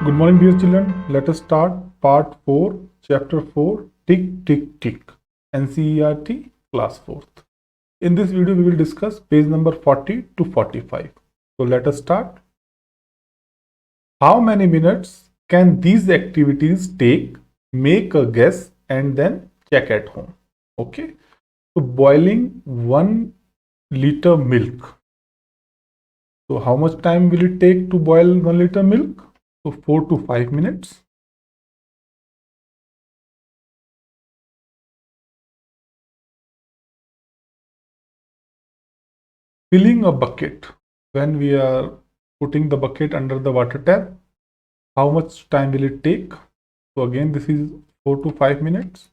Good morning, dear children. Let us start part 4, chapter 4, Tick, Tick, Tick, NCERT, class 4th. In this video, we will discuss page number 40 to 45. So let us start. How many minutes can these activities take? Make a guess and then check at home. Okay. So boiling 1 liter milk. So how much time will it take to boil 1 liter milk? So 4 to 5 minutes. Filling a bucket, when we are putting the bucket under the water tap, how much time will it take? So again, this is 4 to 5 minutes.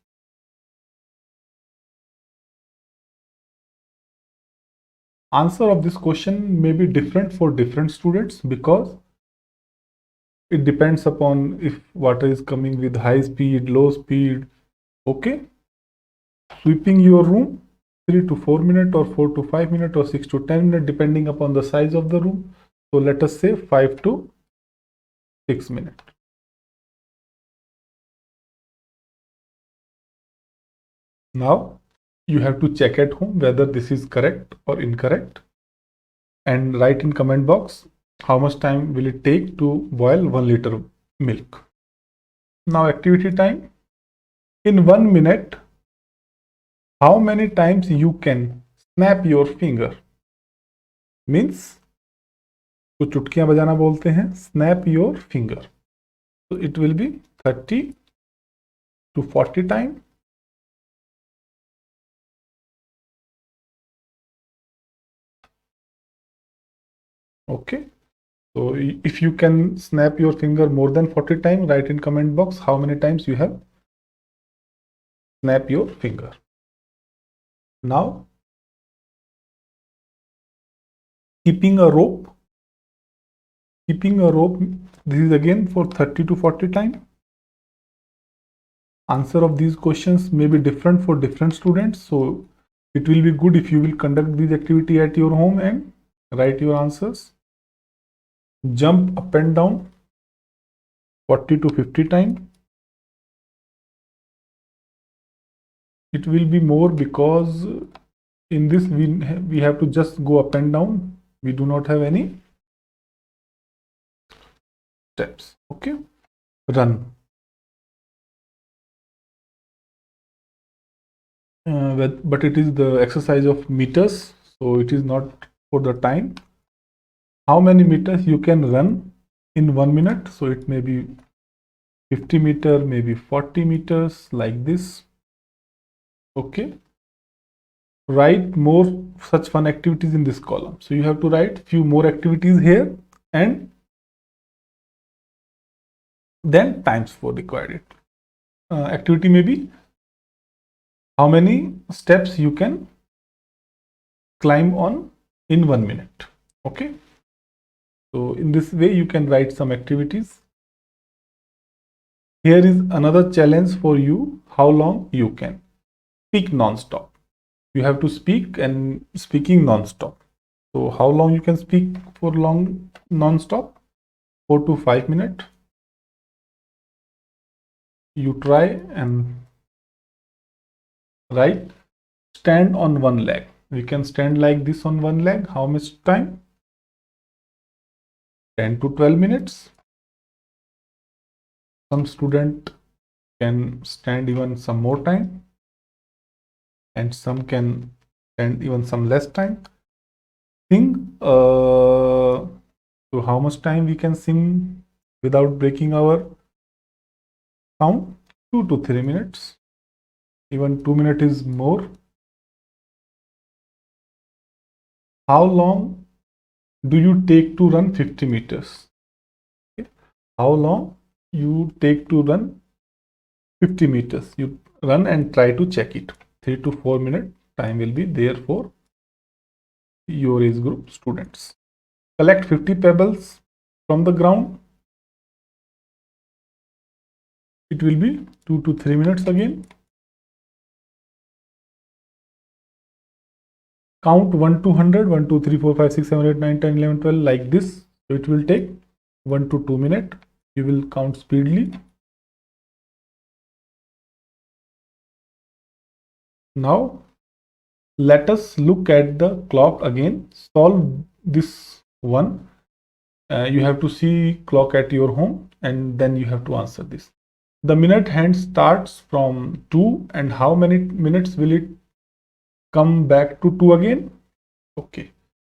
Answer of this question may be different for different students because it depends upon if water is coming with high speed, low speed. Okay. Sweeping your room, 3 to 4 minutes or 4 to 5 minutes or 6 to 10 minutes depending upon the size of the room. So let us say 5 to 6 minutes. Now you have to check at home whether this is correct or incorrect and write in comment box how much time will it take to boil 1 liter milk. Now activity time. In 1 minute, how many times you can snap your finger? Means तो चुटकियां बजाना बोलते हैं, snap your finger. So it will be 30 to 40 times. Okay. So if you can snap your finger more than 40 times, write in comment box how many times you have snap your finger. Now, keeping a rope. Keeping a rope, this is again for 30 to 40 times. Answer of these questions may be different for different students. So it will be good if you will conduct this activity at your home and write your answers. Jump up and down 40 to 50 times. It will be more because in this we have to just go up and down. We do not have any steps. Okay. Run. But it is the exercise of meters, so it is not for the time. How many meters you can run in 1 minute? So it may be 50 meter, maybe 40 meters, like this. Okay. Write more such fun activities in this column. So you have to write few more activities here and then times 4 required. Activity may be how many steps you can climb on in 1 minute. Okay. So in this way you can write some activities. Here is another challenge for you. How long you can speak non-stop. You have to speak and speaking non-stop. So how long you can speak for long non-stop? 4 to 5 minutes. You try and write. Stand on one leg. We can stand like this on one leg. How much time? 10 to 12 minutes. Some student can stand even some more time and some can stand even some less time. Sing. So how much time we can sing without breaking our sound? 2 to 3 minutes. Even 2 minutes is more. How long do you take to run 50 meters? Okay. How long you take to run 50 meters? You run and try to check it. 3 to 4 minutes time will be there for your age group students. Collect 50 pebbles from the ground. It will be 2 to 3 minutes again. Count 1 to 100, 1, 2, 3, 4, 5, 6, 7, 8, 9, 10, 11, 12 like this. So it will take 1 to 2 minutes. You will count speedily. Now let us look at the clock again. Solve this one. You have to see clock at your home and then you have to answer this. The minute hand starts from 2 and how many minutes will it come back to 2 again? Okay,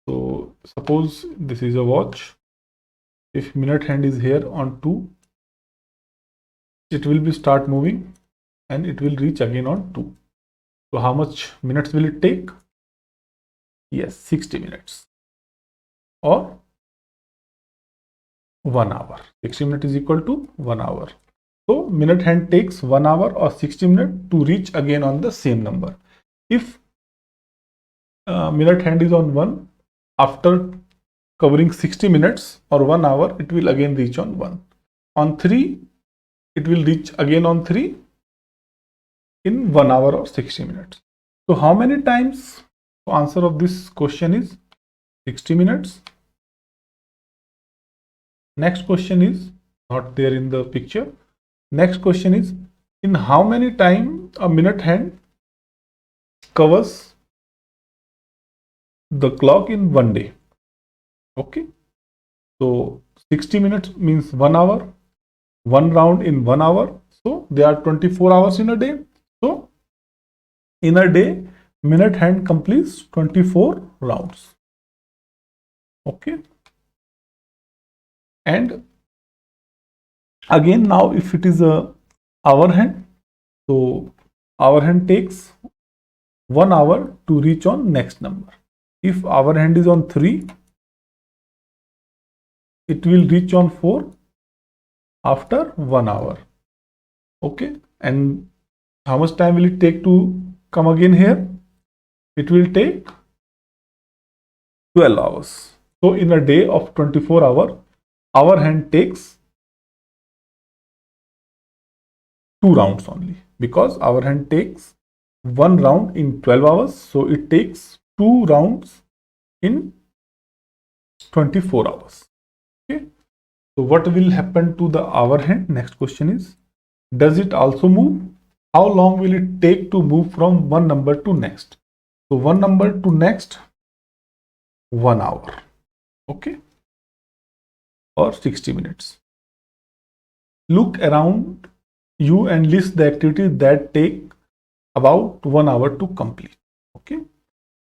so suppose this is a watch. If minute hand is here on 2, it will be start moving and it will reach again on 2. So how much minutes will it take? Yes, 60 minutes or 1 hour. 60 minutes is equal to 1 hour. So minute hand takes 1 hour or 60 minutes to reach again on the same number. If minute hand is on 1, after covering 60 minutes or 1 hour, it will again reach on 1. On 3, it will reach again on 3 in 1 hour or 60 minutes. So how many times? The answer of this question is 60 minutes. Next question is not there in the picture. Next question is, in how many time a minute hand covers the clock in 1 day? Okay, so 60 minutes means 1 hour, 1 round in 1 hour. So there are 24 hours in a day. So in a day, minute hand completes 24 rounds. Okay, and again, now if it is a hour hand, so hour hand takes 1 hour to reach on next number. If hour hand is on 3, it will reach on 4 after 1 hour. Okay, and how much time will it take to come again here? It will take 12 hours. So in a day of 24 hours, hour hand takes 2 rounds only, because hour hand takes 1 round in 12 hours. So it takes 2 rounds in 24 hours. Okay, so what will happen to the hour hand? Next question is, does it also move? How long will it take to move from one number to next? So one number to next, 1 hour. Okay, or 60 minutes. Look around you and list the activities that take about 1 hour to complete. Okay,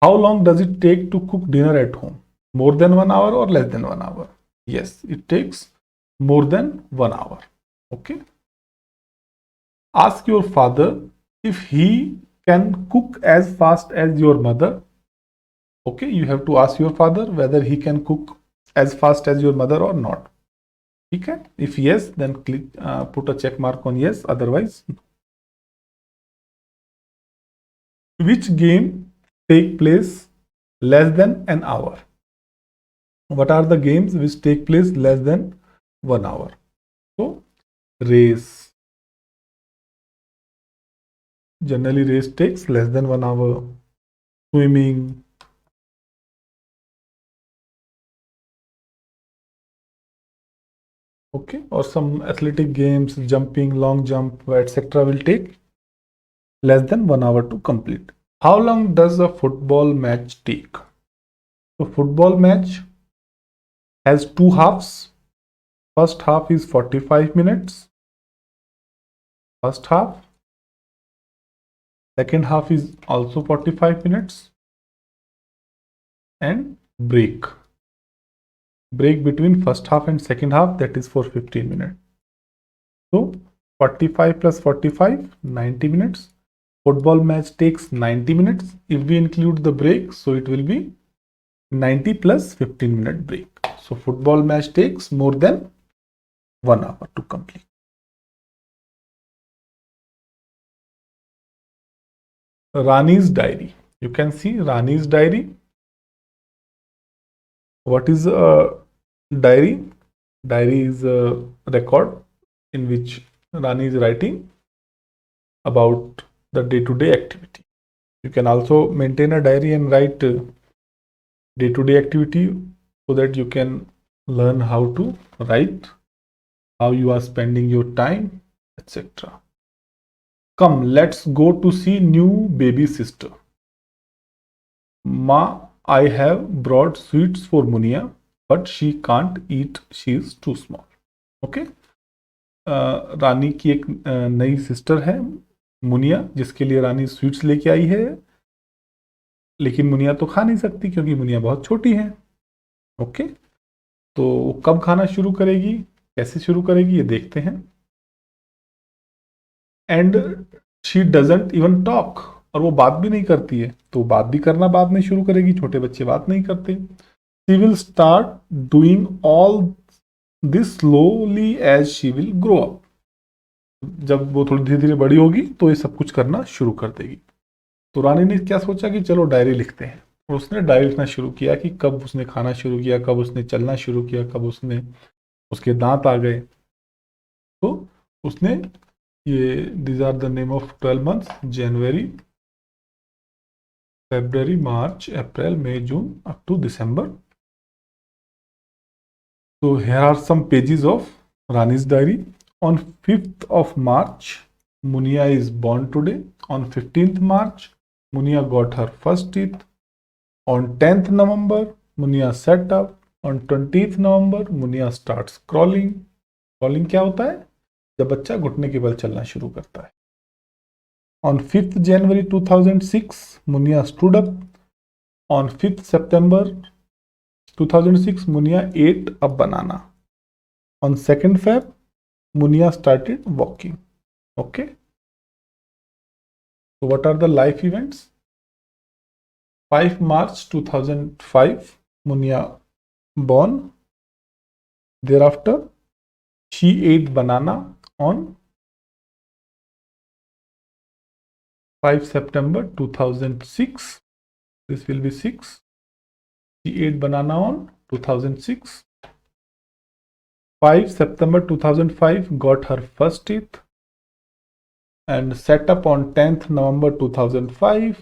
how long does it take to cook dinner at home? More than 1 hour or less than 1 hour? Yes, it takes more than 1 hour. Okay, ask your father if he can cook as fast as your mother. Okay, you have to ask your father whether he can cook as fast as your mother or not. Okay, if yes, then click put a check mark on yes, otherwise no. Which game take place less than an hour? What are the games which take place less than 1 hour? So race, generally race takes less than 1 hour. Swimming, okay, or some athletic games, jumping, long jump, etc. will take less than 1 hour to complete. How long does a football match take? So football match has 2 halves. First half is 45 minutes. First half. Second half is also 45 minutes. And break. Break between first half and second half, that is for 15 minutes. So 45 plus 45, 90 minutes. Football match takes 90 minutes. If we include the break, so it will be 90 plus 15 minute break. So football match takes more than 1 hour to complete. Rani's diary. You can see Rani's diary. What is a diary? Diary is a record in which Rani is writing about the day-to-day activity. You can also maintain a diary and write day-to-day activity so that you can learn how to write how you are spending your time, etc. Come, let's go to see new baby sister. Ma, I have brought sweets for Munia, but she can't eat. She is too small. Okay. रानी की एक नई sister है मुनिया, जिसके लिए रानी sweets लेके आई है, लेकिन मुनिया तो खा नहीं सकती क्योंकि मुनिया बहुत छोटी है. ओके, तो कब खाना शुरू करेगी, कैसे शुरू करेगी, ये देखते हैं. And she doesn't even talk, और वो बात भी नहीं करती है, तो बात भी करना बाद में शुरू करेगी. छोटे बच्चे बात नहीं करते. She will start doing all this slowly as she will grow up. जब वो थोड़ी धीरे धीरे बड़ी होगी तो ये सब कुछ करना शुरू कर देगी. तो रानी ने क्या सोचा कि चलो डायरी लिखते हैं, और उसने डायरी लिखना शुरू किया कि कब उसने खाना शुरू किया, कब उसने चलना शुरू किया, कब उसके दांत आ गए. तो उसने ये these are the name of 12 months: January, February, March, April, May, June, up to December. So here are some pages of Rani's diary. On 5th of March, Munia is born today. On 15th March, Munia got her first teeth. On 10th November, Munia sat up. On 20th November, Munia starts crawling. Crawling क्या होता है? जब बच्चा घुटने के बल चलना शुरू करता है. On 5th January 2006, Munia stood up. On 5th September 2006, Munia ate a banana. On 2nd Feb, Munia started walking. Okay. So what are the life events? 5 March 2005, Munia born. Thereafter, she ate banana on 5 September 2006. This will be 6. She ate banana on 2006. 5 September 2005 got her first teeth and sat up on 10th November 2005.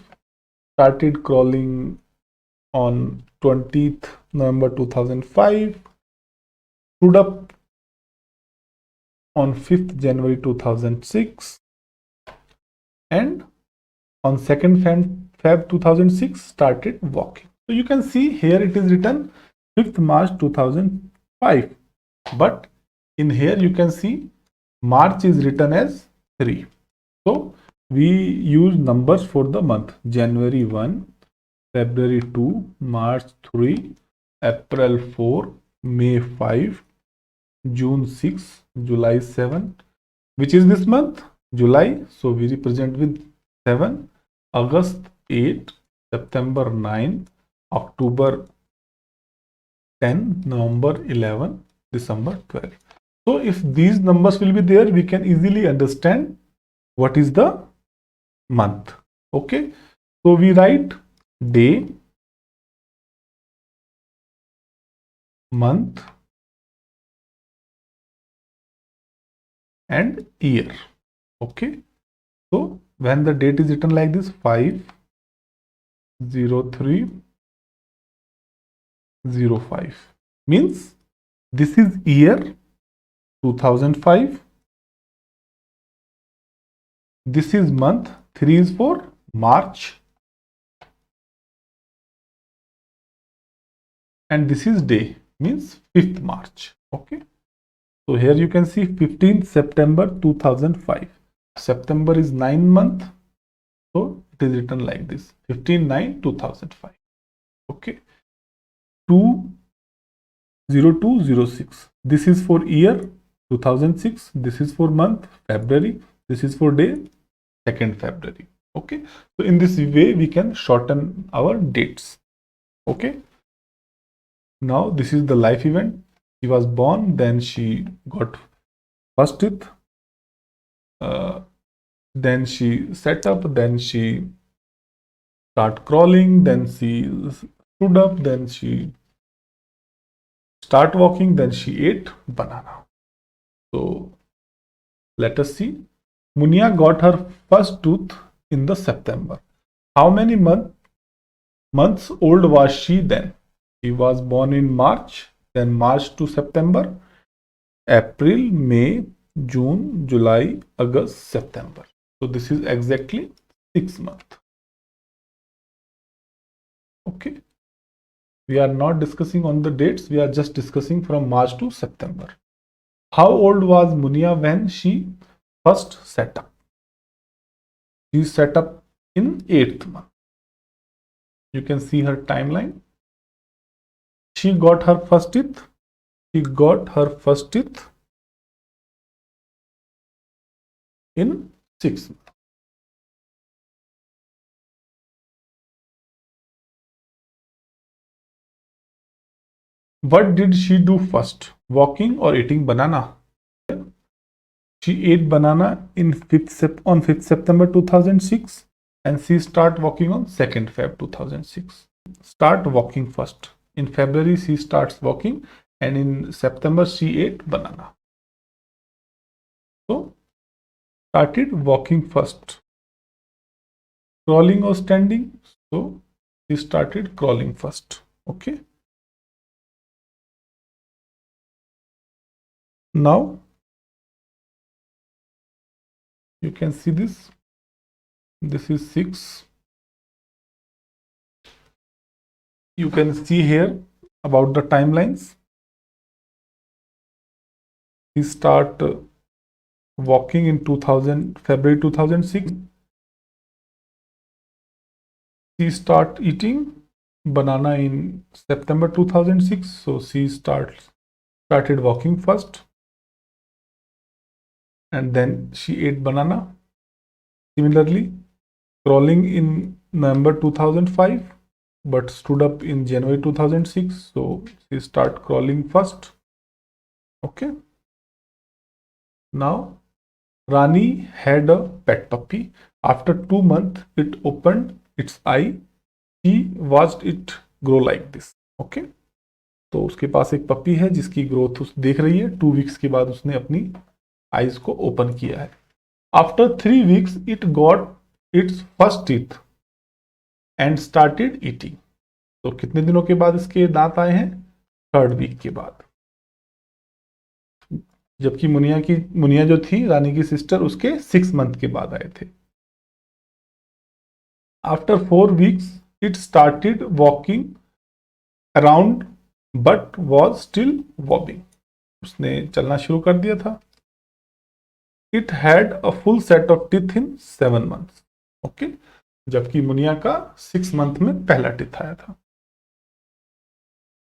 Started crawling on 20th November 2005. Stood up on 5th January 2006. And on 2nd Feb 2006 started walking. So you can see here it is written 5th March 2005, but in here you can see March is written as 3. So we use numbers for the month: January 1, February 2, March 3, April 4, May 5, June 6, July 7. Which is this month? July. So we represent with 7. August 8, September 9, October 10, November 11, December 12. So if these numbers will be there, we can easily understand what is the month. Okay. So we write day, month, and year. Okay. So when the date is written like this, 5/03/05, means this is year 2005. This is month. 3 is for March, and this is day, means 5th March. Okay. So here you can see 15th September 2005. September is 9 month, so it is written like this: 15/9/2005. Okay. 2/02/06. This is for year 2006. This is for month February. This is for day 2nd February. Okay. So in this way we can shorten our dates. Okay. Now this is the life event. She was born, then she got first teeth. Then she sat up, then she start crawling, then she stood up, then she start walking, then she ate banana. So let us see. Munia got her first tooth in the September. How many months old was she then? She was born in March, then March to September. April, May, June, July, August, September. So this is exactly 6 months. Okay. We are not discussing on the dates. We are just discussing from March to September. How old was Munia when she first set up? She set up in 8th month. You can see her timeline. She got her first teeth. She got her first teeth in 6 months. What did she do first? Walking or eating banana? She ate banana on 5th September 2006 and she start walking on 2nd Feb 2006. Start walking first. In February she starts walking and in September she ate banana. So started walking first. Crawling or standing? So she started crawling first. Okay. Now you can see this. This is 6. You can see here about the timelines. We start walking in February 2006. She start eating banana in September 2006. So she started walking first. And then she ate banana. Similarly, crawling in November 2005. But stood up in January 2006. So she start crawling first. Okay. Now Rani had a pet puppy. After 2 months, it opened its eye. She watched it grow like this. Okay. तो उसके पास एक puppy है जिसकी growth उस देख रही है. 2 weeks के बाद उसने अपनी आईज को ओपन किया है. After 3 weeks it got its first teeth and started eating. तो कितने दिनों के बाद इसके दांत आए हैं? 3rd वीक के बाद. जबकि मुनिया जो थी रानी की सिस्टर, उसके 6 मंथ के बाद आए थे. After 4 weeks it started walking around but was still wobbling. उसने चलना शुरू कर दिया था. It had a full set of teeth in 7 months. Okay. जबकि मुनिया का 6 मंथ में पहला टीथ आया था.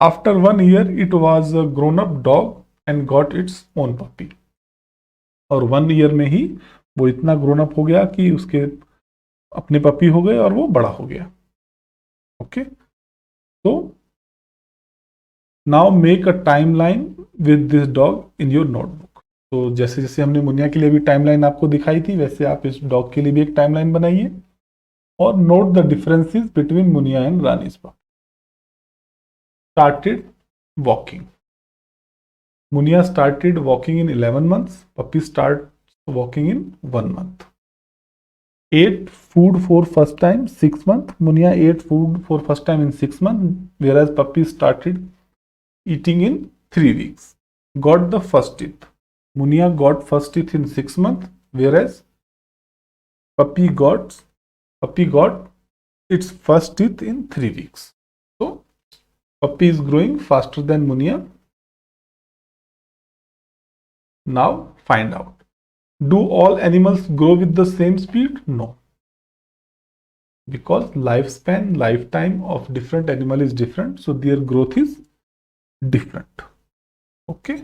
After 1 year it was a grown up dog and got its own puppy. और 1 ईयर में ही वो इतना ग्रोन अप हो गया कि उसके अपने पपी हो गए और वो बड़ा हो गया. ओके. तो now make a timeline with this dog in your notebook. तो जैसे जैसे हमने मुनिया के लिए भी टाइमलाइन आपको दिखाई थी, वैसे आप इस डॉग के लिए भी एक टाइमलाइन बनाइए और note the differences between Muniya and Rani's puppy. Started walking. Munia started walking in 11 months. Puppy starts walking in 1 month. Ate food for first time 6 months. Munia ate food for first time in 6 months, whereas puppy started eating in 3 weeks. Got the first teeth. Munia got first teeth in 6 months, whereas puppy got its first teeth in 3 weeks. So puppy is growing faster than Munia. Now find out. Do all animals grow with the same speed? No. Because lifetime of different animal is different. So their growth is different. Okay.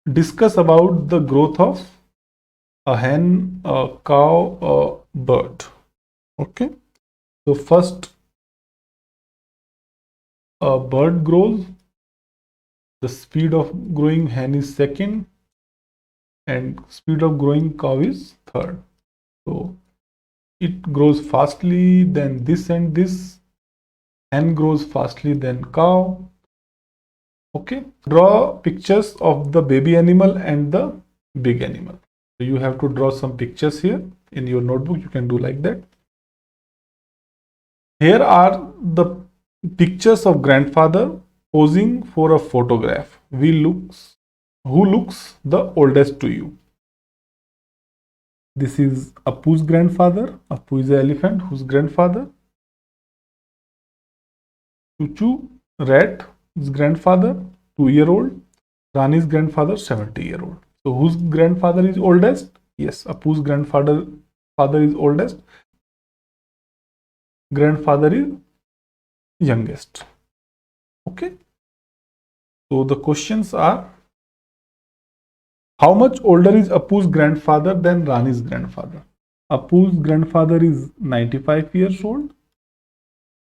Discuss about the growth of a hen, a cow, a bird. Okay. So first, a bird grows. The speed of growing hen is second and speed of growing cow is third. So it grows fastly than this and this. Hen grows fastly than cow. Okay. Draw pictures of the baby animal and the big animal. So you have to draw some pictures here in your notebook. You can do like that. Here are the pictures of grandfather posing for a photograph, who looks the oldest to you? This is Apu's grandfather. Apu is the elephant. Whose grandfather? Chuchu, rat, his grandfather, 2-year-old. Rani's grandfather, 70-year-old. So whose grandfather is oldest? Yes, Apu's grandfather is oldest. Grandfather is youngest. Okay. So the questions are, how much older is Apu's grandfather than Rani's grandfather? Apu's grandfather is 95 years old.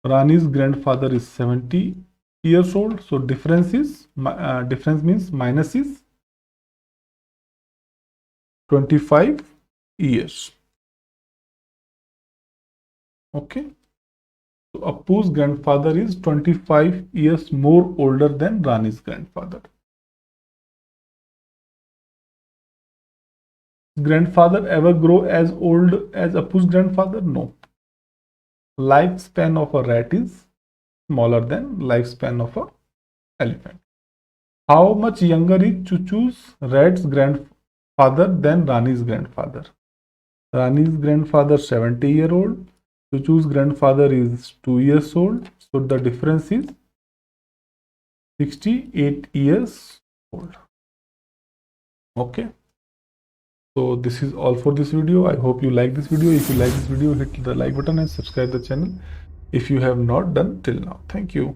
Rani's grandfather is 70 years old. So difference means minus is 25 years. Okay. So Apu's grandfather is 25 years more older than Rani's grandfather. Grandfather ever grow as old as Apu's grandfather? No. Lifespan of a rat is smaller than lifespan of a elephant. How much younger is Chuchu's rat's grandfather than Rani's grandfather? Rani's grandfather 70-year-old. Chuchu's grandfather is 2 years old. So the difference is 68 years old. Okay. So this is all for this video. I hope you like this video. If you like this video, hit the like button and subscribe the channel if you have not done till now. Thank you.